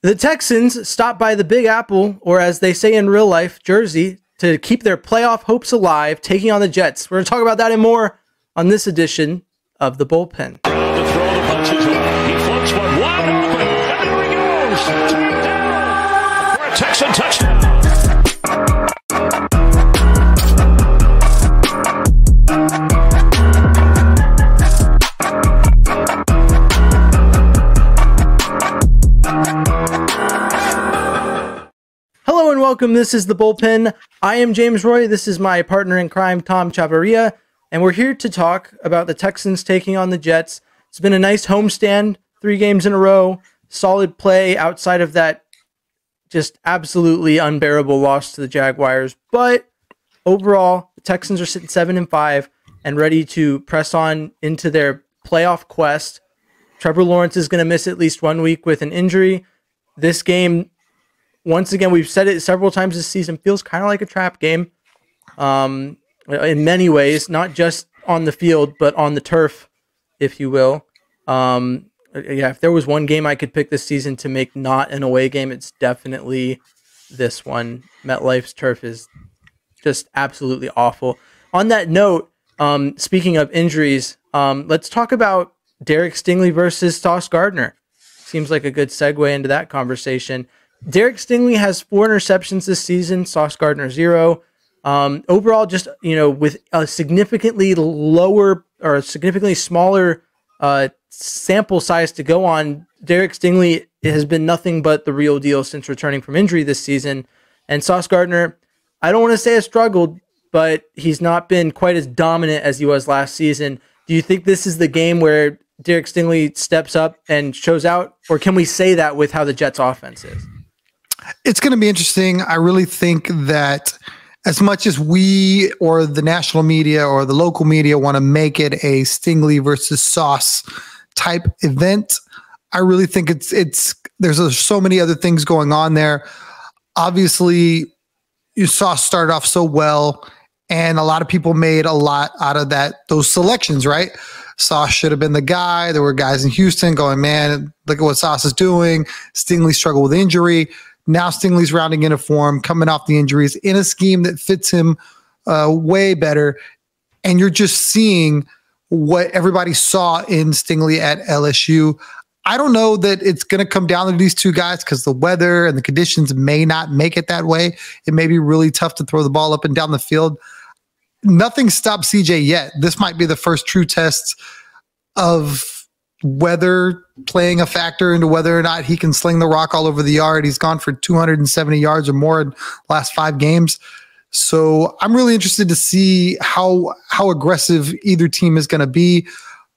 The Texans stopped by the Big Apple, or as they say in real life, Jersey, to keep their playoff hopes alive, taking on the Jets. We're going to talk about that and more on this edition of The Bullpen. To throw the punches on. He floats one wide open, and there he goes. Touchdown for a Texan touchdown. Hello and welcome. This is The Bullpen. I am James Roy. This is my partner in crime, Tom Chavarria, and we're here to talk about the Texans taking on the Jets. It's been a nice homestand, 3 games in a row, solid play outside of that just absolutely unbearable loss to the Jaguars. But overall, the Texans are sitting 7-5 and ready to press on into their playoff quest. Trevor Lawrence is going to miss at least 1 week with an injury. This game, once again, we've said it several times this season, feels kind of like a trap game in many ways, not just on the field, but on the turf, if you will. If there was one game I could pick this season to make not an away game, it's definitely this one. MetLife's turf is just absolutely awful. On that note, speaking of injuries, let's talk about Derek Stingley versus Sauce Gardner. Seems like a good segue into that conversation. Derek Stingley has 4 interceptions this season. Sauce Gardner 0. Overall, just with a significantly lower or a significantly smaller sample size to go on, Derek Stingley has been nothing but the real deal since returning from injury this season. And Sauce Gardner, I don't want to say has struggled, but he's not been quite as dominant as he was last season. Do you think this is the game where Derek Stingley steps up and shows out, or can we say that with how the Jets' offense is? It's going to be interesting. I really think that as much as we or the national media or the local media want to make it a Stingley versus Sauce type event, I really think there's so many other things going on there. Obviously, Sauce started off so well, and a lot of people made a lot out of those selections, right? Sauce should have been the guy. There were guys in Houston going, man, look at what Sauce is doing. Stingley struggled with injury. Now Stingley's rounding into form, coming off the injuries in a scheme that fits him way better. And you're just seeing what everybody saw in Stingley at LSU. I don't know that it's going to come down to these two guys because the weather and the conditions may not make it that way. It may be really tough to throw the ball up and down the field. Nothing stopped CJ yet. This might be the first true test of weather playing a factor into whether or not he can sling the rock all over the yard. He's gone for 270 yards or more in the last 5 games. So I'm really interested to see how aggressive either team is going to be.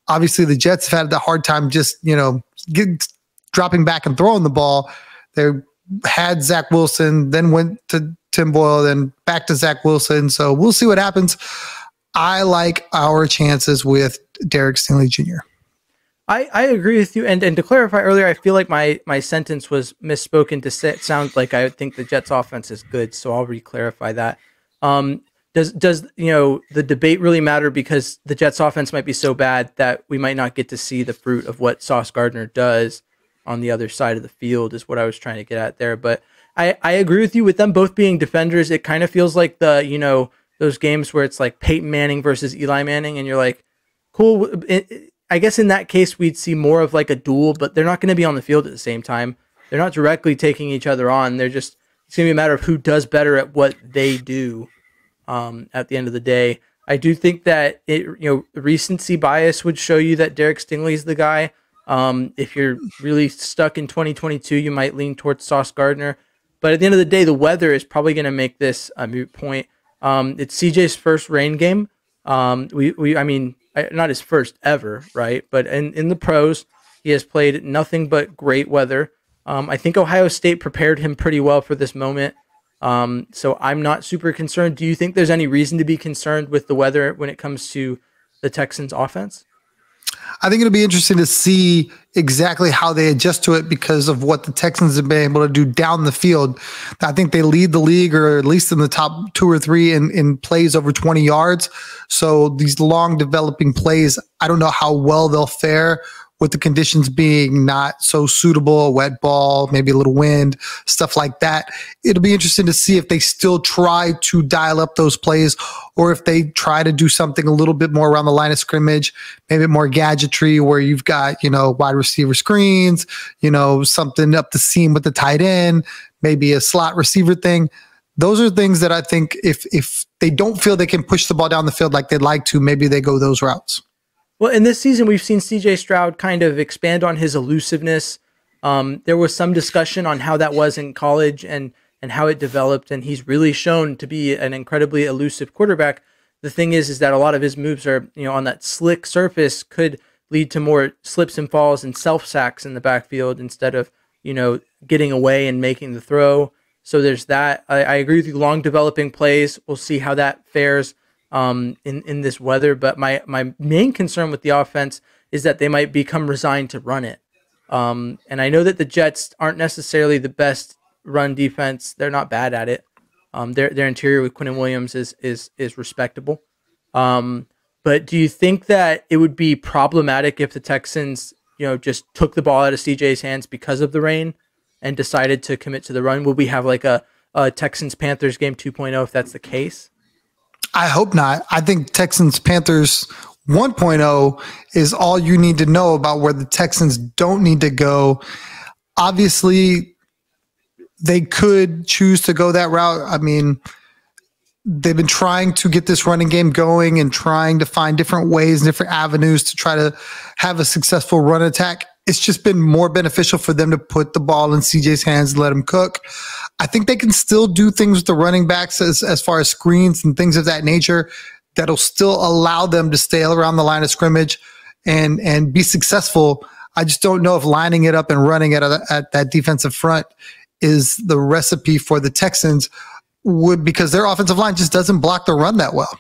Obviously, the Jets have had the hard time just, dropping back and throwing the ball. They had Zach Wilson, then went to Tim Boyle, then back to Zach Wilson. So we'll see what happens. I like our chances with Derek Stingley Jr. I agree with you. And to clarify earlier, I feel like my sentence was misspoken to sound like I think the Jets offense is good. So I'll re-clarify that. Does the debate really matter because the Jets offense might be so bad that we might not get to see the fruit of what Sauce Gardner does on the other side of the field is what I was trying to get at there. But I agree with you with them both being defenders. It kind of feels like those games where it's like Peyton Manning versus Eli Manning and you're like, cool. I guess in that case, we'd see more of like a duel, but they're not going to be on the field at the same time. They're not directly taking each other on. It's going to be a matter of who does better at what they do at the end of the day. I do think that recency bias would show you that Derek Stingley's the guy. If you're really stuck in 2022, you might lean towards Sauce Gardner. But at the end of the day, the weather is probably going to make this a moot point. It's CJ's first rain game. Not his first ever, right? But in the pros, he has played nothing but great weather. I think Ohio State prepared him pretty well for this moment. So I'm not super concerned. Do you think there's any reason to be concerned with the weather when it comes to the Texans offense? I think it'll be interesting to see exactly how they adjust to it because of what the Texans have been able to do down the field. I think they lead the league, or at least in the top 2 or 3 in plays over 20 yards. So these long developing plays, I don't know how well they'll fare with the conditions being not so suitable, a wet ball, maybe a little wind, stuff like that. It'll be interesting to see if they still try to dial up those plays or if they try to do something a little bit more around the line of scrimmage, maybe more gadgetry where you've got, wide receiver screens, something up the seam with the tight end, maybe a slot receiver thing. Those are things that I think if they don't feel they can push the ball down the field like they'd like to, maybe they go those routes. Well, in this season, we've seen C.J. Stroud kind of expand on his elusiveness. There was some discussion on how that was in college and how it developed, and he's really shown to be an incredibly elusive quarterback. The thing is that a lot of his moves are, on that slick surface could lead to more slips and falls and self-sacks in the backfield instead of, getting away and making the throw. So there's that. I agree with you. Long developing plays. We'll see how that fares in this weather. But my main concern with the offense is that they might become resigned to run it. And I know that the Jets aren't necessarily the best run defense. They're not bad at it. Their interior with Quinnen Williams is respectable. But do you think that it would be problematic if the Texans, just took the ball out of CJ's hands because of the rain and decided to commit to the run? Would we have like a Texans-Panthers game 2.0 if that's the case? I hope not. I think Texans-Panthers 1.0 is all you need to know about where the Texans don't need to go. Obviously, they could choose to go that route. I mean, they've been trying to get this running game going and trying to find different ways, different avenues to try to have a successful run attack. It's just been more beneficial for them to put the ball in CJ's hands and let him cook. I think they can still do things with the running backs as far as screens and things of that nature that'll still allow them to stay around the line of scrimmage and be successful. I just don't know if lining it up and running it at that defensive front is the recipe for the Texans because their offensive line just doesn't block the run that well.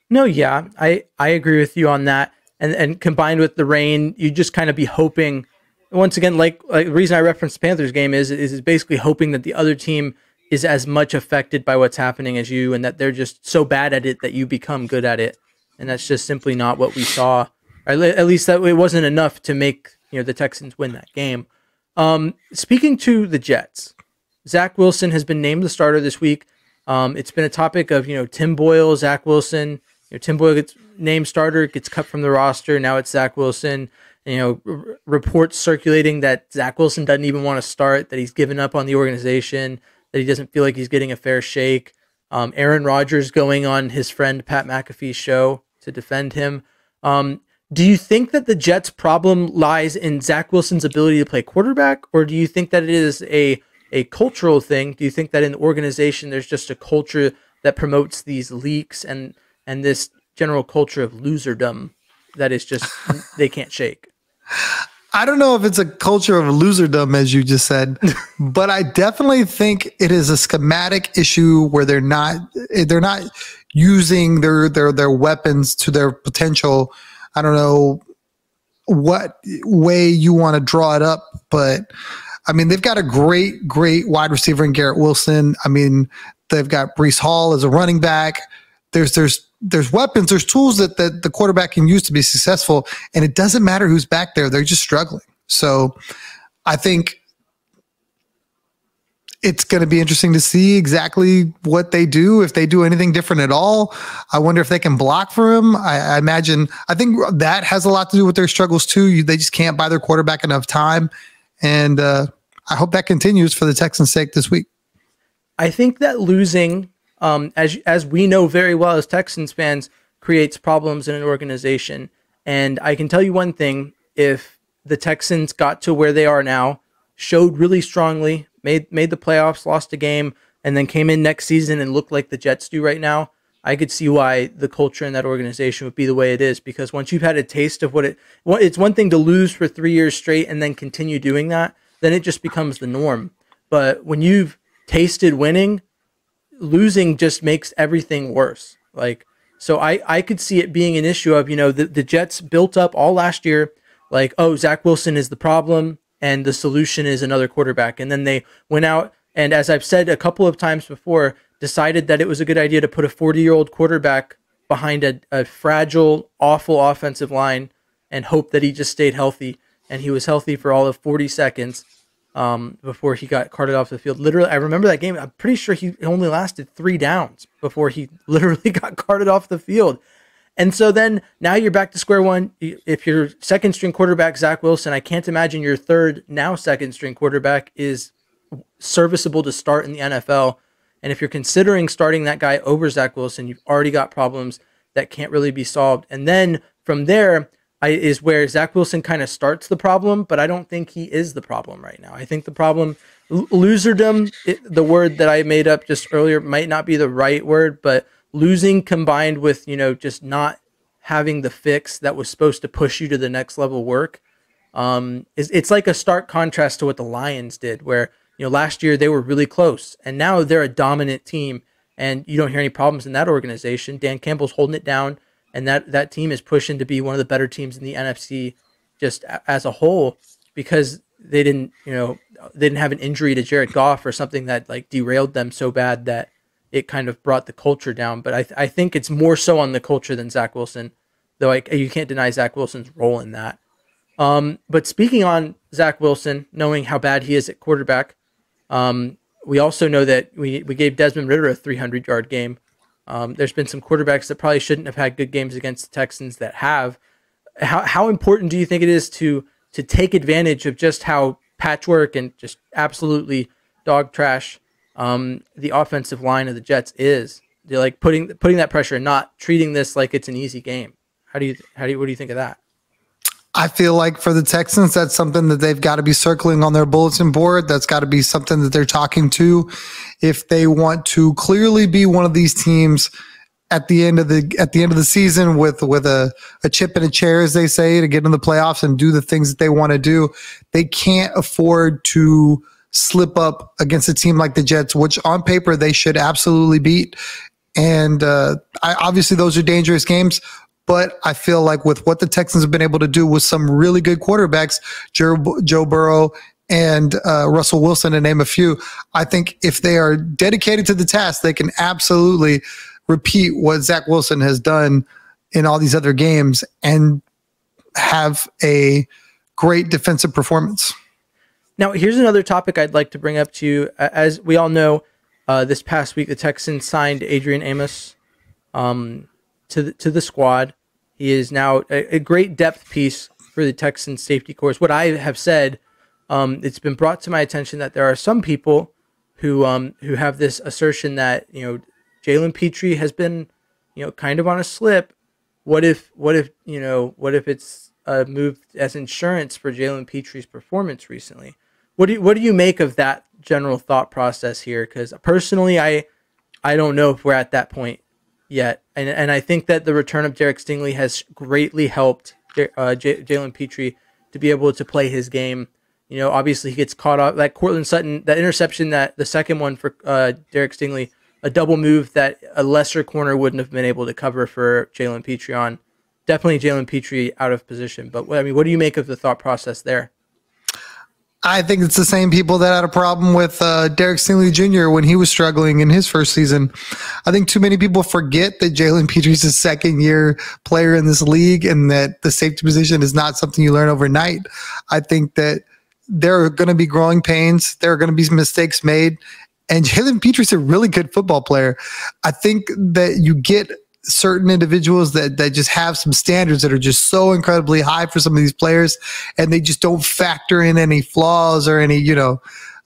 No, yeah, I agree with you on that. And combined with the rain, you just kind of be hoping. Once again, like the reason I referenced the Panthers game is basically hoping that the other team is as much affected by what's happening as you, and that they're just so bad at it that you become good at it. And that's just simply not what we saw. Or at least that it wasn't enough to make the Texans win that game. Speaking to the Jets, Zach Wilson has been named the starter this week. It's been a topic of Tim Boyle, Zach Wilson. Tim Boyle gets named starter, gets cut from the roster. Now it's Zach Wilson. Reports circulating that Zach Wilson doesn't even want to start, that he's given up on the organization, that he doesn't feel like he's getting a fair shake. Aaron Rodgers going on his friend Pat McAfee's show to defend him. Do you think that the Jets' problem lies in Zach Wilson's ability to play quarterback, or do you think that it is a cultural thing? Do you think that in the organization there's just a culture that promotes these leaks and this general culture of loserdom that is just they can't shake? I don't know if it's a culture of loserdom, as you just said, but I definitely think it is a schematic issue where they're not using their weapons to their potential. I don't know what way you want to draw it up, but I mean, they've got a great wide receiver in Garrett Wilson. I mean, they've got Breece Hall as a running back. There's weapons, there's tools that the quarterback can use to be successful, and it doesn't matter who's back there. They're just struggling. So I think it's going to be interesting to see exactly what they do, if they do anything different at all. I wonder if they can block for him. I think that has a lot to do with their struggles too. They just can't buy their quarterback enough time. And I hope that continues for the Texans' sake this week. I think that losing, as we know very well as Texans fans, creates problems in an organization. And I can tell you one thing: if the Texans got to where they are now, showed really strongly, made the playoffs, lost a game, and then came in next season and looked like the Jets do right now, I could see why the culture in that organization would be the way it is. Because once you've had a taste of it's one thing to lose for 3 years straight and then continue doing that, then it just becomes the norm. But when you've tasted winning, losing just makes everything worse. So I could see it being an issue of, the Jets built up all last year, like, oh, Zach Wilson is the problem and the solution is another quarterback. And then they went out and, as I've said a couple of times before, decided that it was a good idea to put a 40-year-old quarterback behind a fragile, awful offensive line and hope that he just stayed healthy. And he was healthy for all of 40 seconds before he got carted off the field. Literally, I remember that game. I'm pretty sure he only lasted 3 downs before he literally got carted off the field. And so then now you're back to square one. If your second string quarterback, Zach Wilson, I can't imagine your third, now second string quarterback is serviceable to start in the NFL. And if you're considering starting that guy over Zach Wilson, you've already got problems that can't really be solved. And then from there is where Zach Wilson kind of starts the problem, but I don't think he is the problem right now. I think the problem, loserdom, the word that I made up just earlier, might not be the right word, but losing combined with, just not having the fix that was supposed to push you to the next level work, it's like a stark contrast to what the Lions did, where, last year they were really close and now they're a dominant team and you don't hear any problems in that organization. Dan Campbell's holding it down, and that team is pushing to be one of the better teams in the NFC just as a whole, because they didn't have an injury to Jared Goff or something that like derailed them so bad that it kind of brought the culture down. But I think it's more so on the culture than Zach Wilson, though you can't deny Zach Wilson's role in that. But speaking on Zach Wilson, knowing how bad he is at quarterback, we also know that we gave Desmond Ridder a 300-yard game. There's been some quarterbacks that probably shouldn't have had good games against the Texans that have. How important do you think it is to take advantage of just how patchwork and just absolutely dog trash the offensive line of the Jets is? They're like putting that pressure and not treating this like it's an easy game. What do you think of that? I feel like for the Texans, that's something that they've got to be circling on their bulletin board. That's got to be something that they're talking to if they want to clearly be one of these teams at the end of the season with a chip in a chair, as they say, to get in the playoffs and do the things that they want to do. They can't afford to slip up against a team like the Jets, which on paper they should absolutely beat. And obviously those are dangerous games. But I feel like with what the Texans have been able to do with some really good quarterbacks, Joe Burrow and Russell Wilson, to name a few, I think if they are dedicated to the task, they can absolutely repeat what Zach Wilson has done in all these other games and have a great defensive performance. Now, here's another topic I'd like to bring up to you. As we all know, this past week, the Texans signed Adrian Amos to the squad. He is now a great depth piece for the Texans safety corps. What I have said, it's been brought to my attention that there are some people who have this assertion that Jalen Petrie has been kind of on a slip. What if it's moved as insurance for Jalen Petrie's performance recently? What do you make of that general thought process here? Because personally, I don't know if we're at that point yet, and I think that the return of Derek Stingley has greatly helped Jalen Petrie to be able to play his game. Obviously he gets caught up, like Cortland Sutton, that interception, that the second one for Derek Stingley, a double move that a lesser corner wouldn't have been able to cover for Jalen Petrie on. Definitely Jalen Petrie out of position. But what do you make of the thought process there? I think it's the same people that had a problem with Derek Stingley Jr. when he was struggling in his first season. I think too many people forget that Jalen Petrie's a second-year player in this league and that the safety position is not something you learn overnight. I think that there are going to be growing pains. There are going to be mistakes made. And Jalen Petrie's a really good football player. I think that you get certain individuals that just have some standards that are just so incredibly high for some of these players, and they just don't factor in any flaws or any,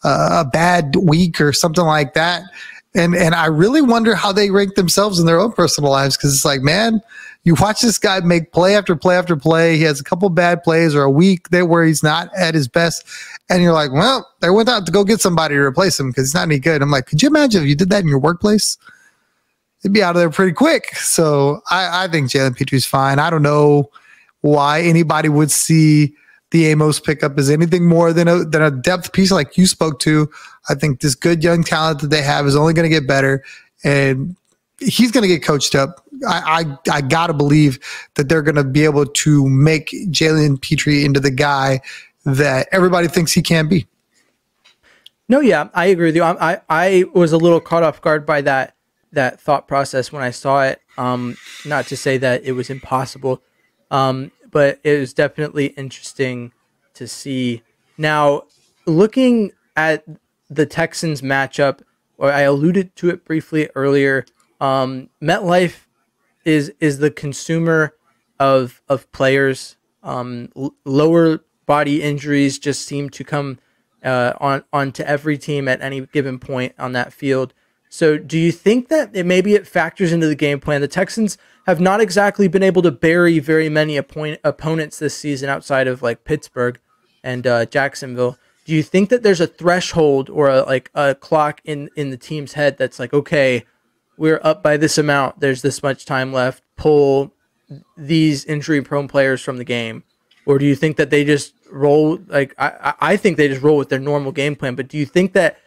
a bad week or something like that. And I really wonder how they rank themselves in their own personal lives, because it's like, man, you watch this guy make play after play after play. He has a couple bad plays or a week there where he's not at his best, and you're like, well, they went out to go get somebody to replace him because he's not any good. I'm like, could you imagine if you did that in your workplace? It'd be out of there pretty quick. So I think Jalen Petrie's fine. I don't know why anybody would see the Amos pickup as anything more than a depth piece like you spoke to. I think this good young talent that they have is only going to get better, and he's going to get coached up. I got to believe that they're going to be able to make Jalen Petrie into the guy that everybody thinks he can be. No, yeah, I agree with you. I was a little caught off guard by that thought process when I saw it. Not to say that it was impossible, but it was definitely interesting to see. Now, looking at the Texans matchup, or I alluded to it briefly earlier, MetLife is the consumer of players. Lower body injuries just seem to come onto every team at any given point on that field. So do you think that maybe it factors into the game plan? The Texans have not exactly been able to bury very many opponents this season outside of like Pittsburgh and Jacksonville. Do you think that there's a threshold or a clock in the team's head that's like, okay, we're up by this amount, there's this much time left, pull these injury-prone players from the game? Or do you think that they just roll, like, I think they just roll with their normal game plan, but do you think that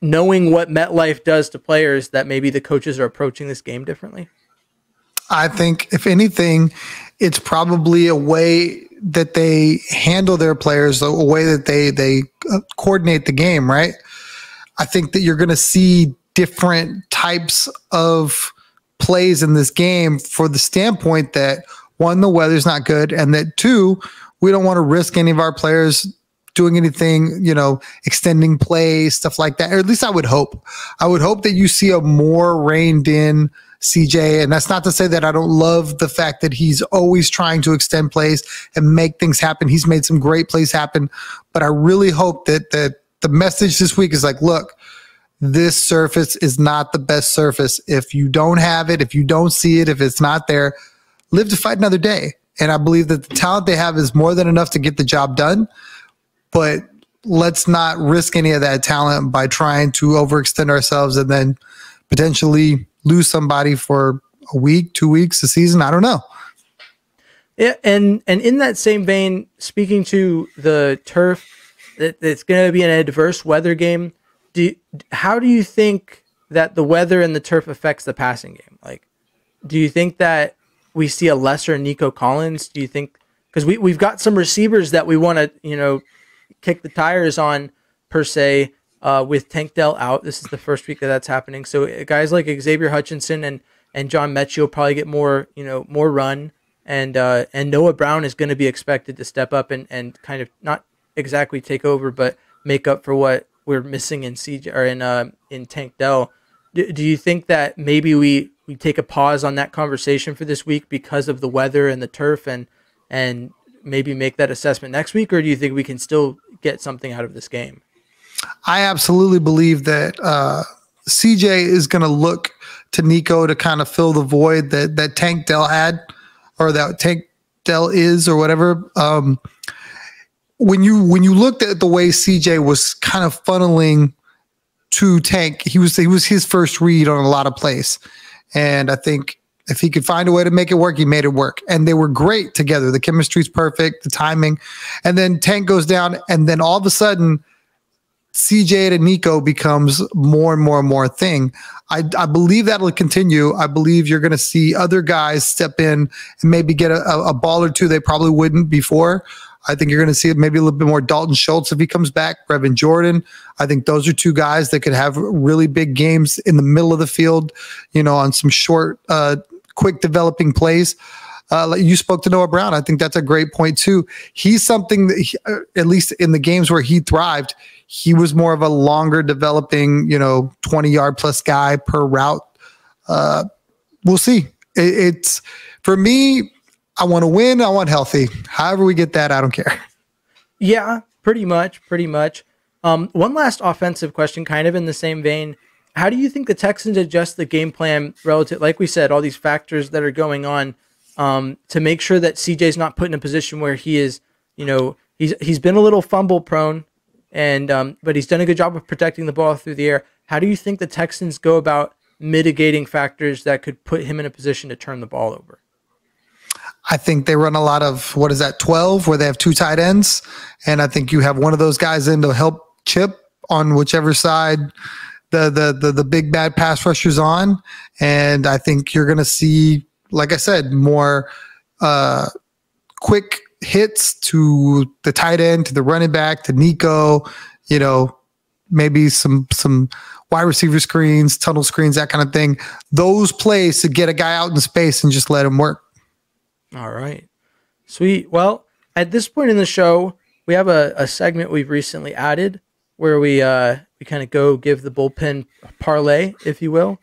knowing what MetLife does to players, that maybe the coaches are approaching this game differently? I think, if anything, it's probably a way that they handle their players, a way that they coordinate the game, right? I think that you're going to see different types of plays in this game for the standpoint that, one, the weather's not good, and that, two, we don't want to risk any of our players doing anything, extending plays, stuff like that. Or at least I would hope. I would hope that you see a more reined in CJ. And that's not to say that I don't love the fact that he's always trying to extend plays and make things happen. He's made some great plays happen. But I really hope that the message this week is like, look, this surface is not the best surface. If you don't have it, if you don't see it, if it's not there, live to fight another day. And I believe that the talent they have is more than enough to get the job done. But let's not risk any of that talent by trying to overextend ourselves and then potentially lose somebody for a week, 2 weeks, a season. I don't know. Yeah, and in that same vein, speaking to the turf, it's going to be in a diverse weather game. How do you think that the weather and the turf affects the passing game? Like, do you think that we see a lesser Nico Collins? Do you think, because we've got some receivers that we want to, kick the tires on per se, with Tank Dell out. This is the first week that's happening. So guys like Xavier Hutchinson and John Mechie will probably get more run, and Noah Brown is going to be expected to step up and kind of not exactly take over, but make up for what we're missing in CJ or in Tank Dell. Do you think that maybe we take a pause on that conversation for this week because of the weather and the turf, and maybe make that assessment next week, or do you think we can still get something out of this game? I absolutely believe that CJ is going to look to Nico to kind of fill the void that Tank Dell had, or that Tank Dell is, or whatever. When you looked at the way CJ was kind of funneling to Tank, he was his first read on a lot of plays, and I think if he could find a way to make it work, he made it work. And they were great together. The chemistry's perfect, the timing. And then Tank goes down, and then all of a sudden, CJ to Nico becomes more and more and more a thing. I believe that'll continue. I believe you're going to see other guys step in and maybe get a ball or two they probably wouldn't before. I think you're going to see maybe a little bit more Dalton Schultz if he comes back, Brevin Jordan. I think those are two guys that could have really big games in the middle of the field, on some short, quick developing plays. You spoke to Noah Brown. I think that's a great point too. He's something that at least in the games where he thrived, he was more of a longer developing, 20-yard plus guy per route. We'll see. It's for me, I want to win. I want healthy. However we get that, I don't care. Yeah, pretty much. One last offensive question, kind of in the same vein. How do you think the Texans adjust the game plan relative, like we said, all these factors that are going on, to make sure that CJ's not put in a position where he is, he's been a little fumble prone, and but he's done a good job of protecting the ball through the air. How do you think the Texans go about mitigating factors that could put him in a position to turn the ball over? I think they run a lot of, 12, where they have two tight ends. And I think you have one of those guys in to help chip on whichever side the big bad pass rusher's on. And I think you're going to see, like I said, more quick hits to the tight end, to the running back, to Nico, maybe some wide receiver screens, tunnel screens, that kind of thing. Those plays to get a guy out in space and just let him work. All right. Sweet. Well, at this point in the show, we have a segment we've recently added where we kind of go give the bullpen parlay, if you will.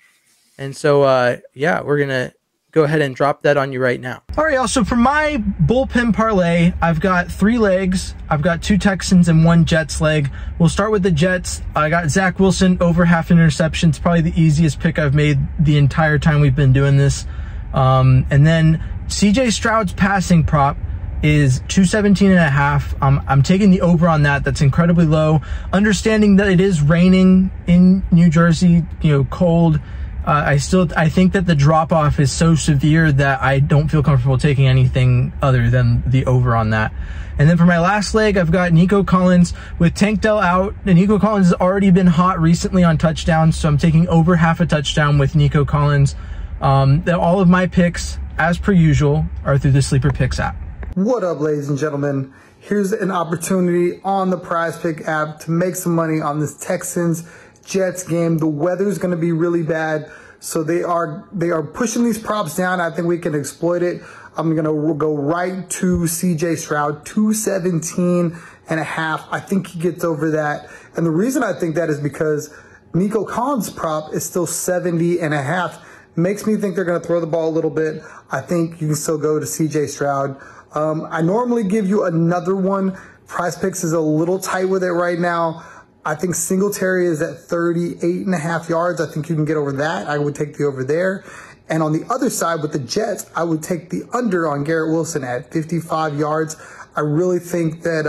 And so, yeah, we're going to go ahead and drop that on you right now. All right, y'all. So for my bullpen parlay, I've got 3 legs. I've got 2 Texans and 1 Jets leg. We'll start with the Jets. I got Zach Wilson over half an interception. It's probably the easiest pick I've made the entire time we've been doing this. And then CJ Stroud's passing prop is 217.5. I'm taking the over on that. That's incredibly low. Understanding that it is raining in New Jersey, cold. I think that the drop off is so severe that I don't feel comfortable taking anything other than the over on that. And then for my last leg, I've got Nico Collins with Tank Dell out. And Nico Collins has already been hot recently on touchdowns, so I'm taking over half a touchdown with Nico Collins. All of my picks, as per usual, are through the Sleeper Picks app. What up, ladies and gentlemen? Here's an opportunity on the Prize Pick app to make some money on this Texans-Jets game. The weather's going to be really bad, so they are pushing these props down. I think we can exploit it. I'm going to go right to CJ Stroud, 217.5. I think he gets over that. And the reason I think that is because Nico Collins' prop is still 70.5. Makes me think they're going to throw the ball a little bit. I think you can still go to CJ Stroud. I normally give you another one. Prize Picks is a little tight with it right now. I think Singletary is at 38.5 yards. I think you can get over that. I would take the over there. And on the other side with the Jets, I would take the under on Garrett Wilson at 55 yards. I really think that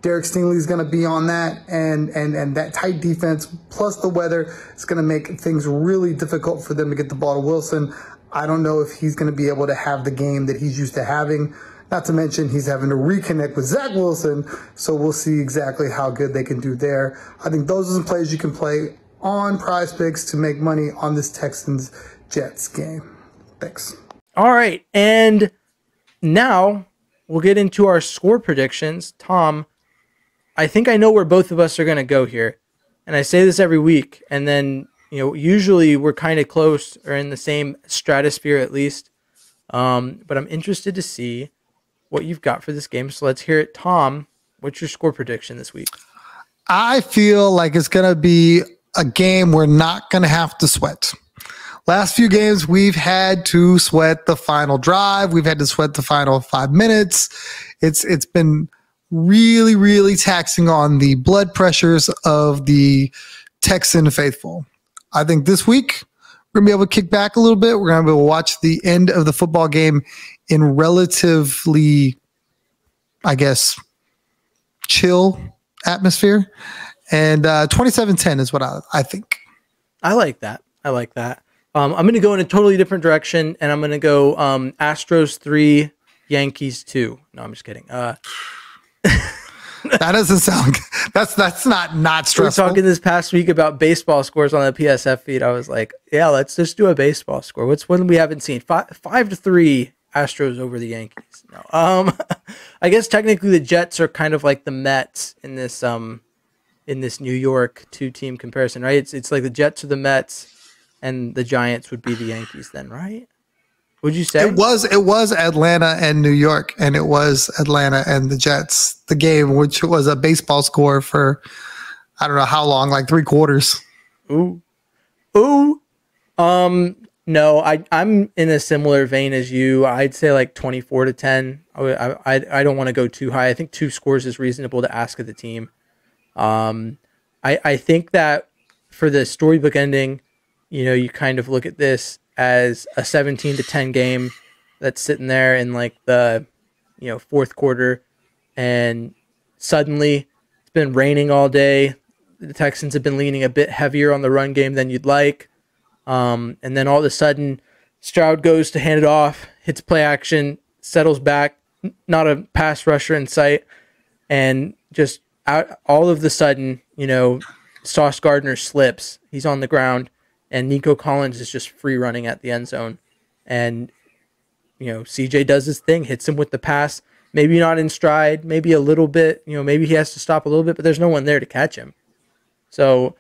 Derek Stingley is going to be on that, and that tight defense plus the weather is going to make things really difficult for them to get the ball to Wilson. I don't know if he's going to be able to have the game that he's used to having. Not to mention he's having to reconnect with Zach Wilson, so we'll see exactly how good they can do there. I think those are some plays you can play on Prize Picks to make money on this Texans-Jets game. Thanks. All right, and now we'll get into our score predictions. Tom, I think I know where both of us are going to go here, and I say this every week, and then usually we're kind of close or in the same stratosphere at least, but I'm interested to see what you've got for this game. So let's hear it. Tom, what's your score prediction this week? I feel like it's going to be a game we're not going to have to sweat. Last few games, we've had to sweat the final drive. We've had to sweat the final 5 minutes. It's been really, really taxing on the blood pressures of the Texan faithful. I think this week we're going to be able to kick back a little bit. We're going to be able to watch the end of the football game in relatively, I guess, chill atmosphere. And 27-10 is what I think. I like that. I'm going to go in a totally different direction, and I'm going to go Astros 3, Yankees 2. No, I'm just kidding. That doesn't sound that's not stressful. We were talking this past week about baseball scores on the PSF feed. I was like, yeah, let's just do a baseball score. What's one we haven't seen? 5-3 Astros over the Yankees. No. I guess technically the Jets are kind of like the Mets in this New York 2-team comparison, right? It's like the Jets are the Mets and the Giants would be the Yankees then, right? Would you say? It was Atlanta and New York, and it was Atlanta and the Jets, the game, which was a baseball score for I don't know how long, like 3 quarters. Ooh. No, I'm in a similar vein as you. I'd say like 24-10. I don't want to go too high. I think 2 scores is reasonable to ask of the team. I think that for the storybook ending, you kind of look at this as a 17-10 game that's sitting there in like the, 4th quarter, and suddenly it's been raining all day. The Texans have been leaning a bit heavier on the run game than you'd like. And then all of a sudden Stroud goes to hand it off, hits play action, settles back, not a pass rusher in sight. And just all of the sudden, Sauce Gardner slips, he's on the ground, and Nico Collins is just free running at the end zone. And, CJ does his thing, hits him with the pass, maybe not in stride, maybe a little bit, maybe he has to stop a little bit, but there's no one there to catch him. So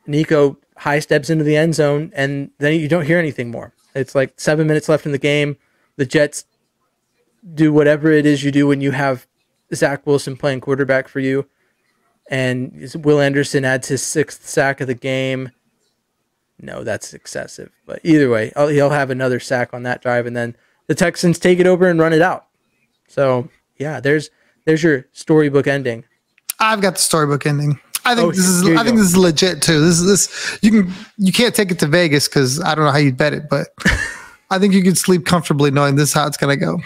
Nico high steps into the end zone, and then you don't hear anything more. It's like 7 minutes left in the game. The Jets do whatever it is you do when you have Zach Wilson playing quarterback for you, and Will Anderson adds his 6th sack of the game. No, that's excessive. But either way, he'll have another sack on that drive, and then the Texans take it over and run it out. So yeah, there's your storybook ending. I've got the storybook ending. I think this is legit too. This you can't take it to Vegas because I don't know how you'd bet it, but I think you could sleep comfortably knowing this is how it's gonna go.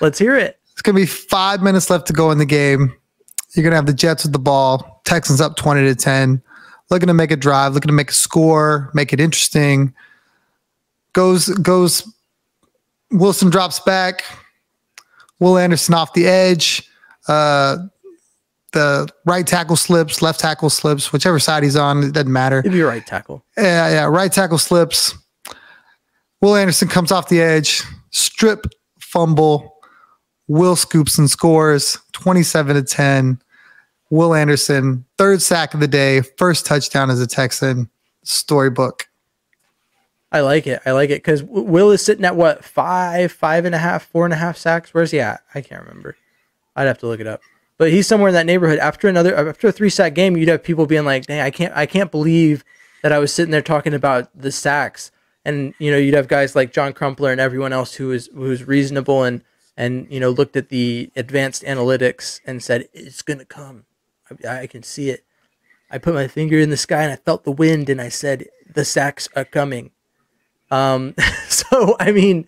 Let's hear it. It's gonna be 5 minutes left to go in the game. You're gonna have the Jets with the ball. Texans up 20-10. Looking to make a drive, looking to make a score, make it interesting. Goes. Wilson drops back. Will Anderson off the edge. The right tackle slips, left tackle slips, whichever side he's on, it doesn't matter. It'd be a right tackle. Yeah, right tackle slips. Will Anderson comes off the edge, strip, fumble. Will scoops and scores 27-10. Will Anderson, 3rd sack of the day, 1st touchdown as a Texan. Storybook. I like it because Will is sitting at what, 5.5, 4.5 sacks? Where's he at? I can't remember. I'd have to look it up. But he's somewhere in that neighborhood. After a 3-sack game, you'd have people being like, "Dang, I can't believe that I was sitting there talking about the sacks." And you'd have guys like John Crumpler and everyone else who was reasonable and looked at the advanced analytics and said, "It's gonna come. I can see it. I put my finger in the sky and I felt the wind and I said, the sacks are coming." So, I mean,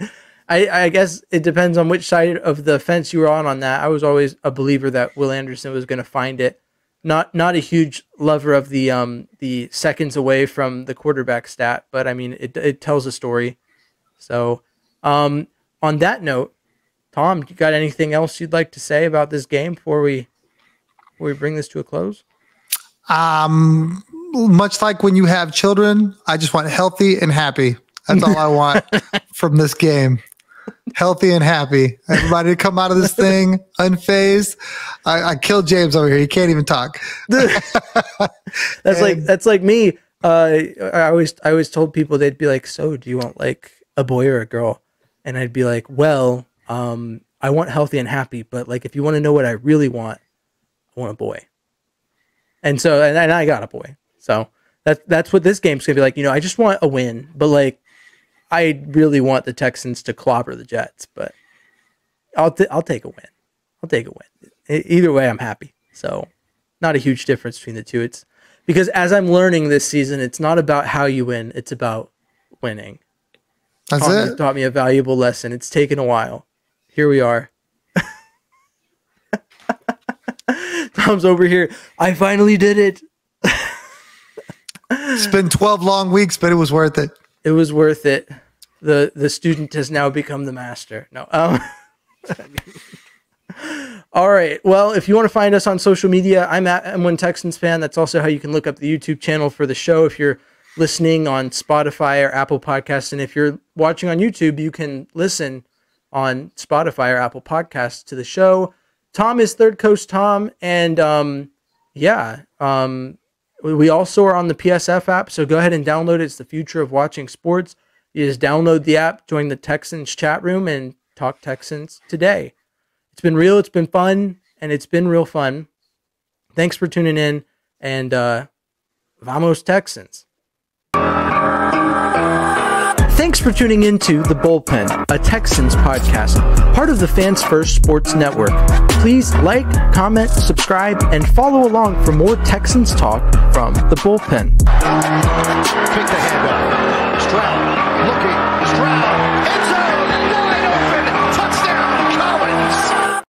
I guess it depends on which side of the fence you were on that. I was always a believer that Will Anderson was going to find it. Not a huge lover of the seconds away from the quarterback stat, but I mean, it tells a story. So, on that note, Tom, you got anything else you'd like to say about this game before we bring this to a close? Much like when you have children, I just want healthy and happy. That's all I want from this game. Healthy and happy. Everybody to come out of this thing unfazed. I killed James over here. He can't even talk. That's like me. I always told people, they'd be like, "So, do you want like a boy or a girl?" And I'd be like, "Well, I want healthy and happy, but like if you want to know what I really want, I want a boy." And so, and I got a boy. So that's what this game's gonna be like. I just want a win, but like I really want the Texans to clobber the Jets. But I'll take a win. I'll take a win. Either way, I'm happy. So not a huge difference between the two. It's because as I'm learning this season, it's not about how you win. It's about winning. That's it. Taught me a valuable lesson. It's taken a while. Here we are. Tom's over here. I finally did it. It's been 12 long weeks, but it was worth it. It was worth it. The student has now become the master. No. All right. Well, if you want to find us on social media, I'm at M1 Texans Fan. That's also how you can look up the YouTube channel for the show if you're listening on Spotify or Apple Podcasts. And if you're watching on YouTube, you can listen on Spotify or Apple Podcasts to the show. Tom is Third Coast Tom. And we also are on the PSF app, so go ahead and download it. It's the future of watching sports. You just download the app, join the Texans chat room, and talk Texans today. It's been real, it's been fun, and it's been real fun. Thanks for tuning in, and vamos Texans. Thanks for tuning into The Bullpen, a Texans podcast, part of the Fans First Sports Network. Please like, comment, subscribe, and follow along for more Texans talk from The Bullpen.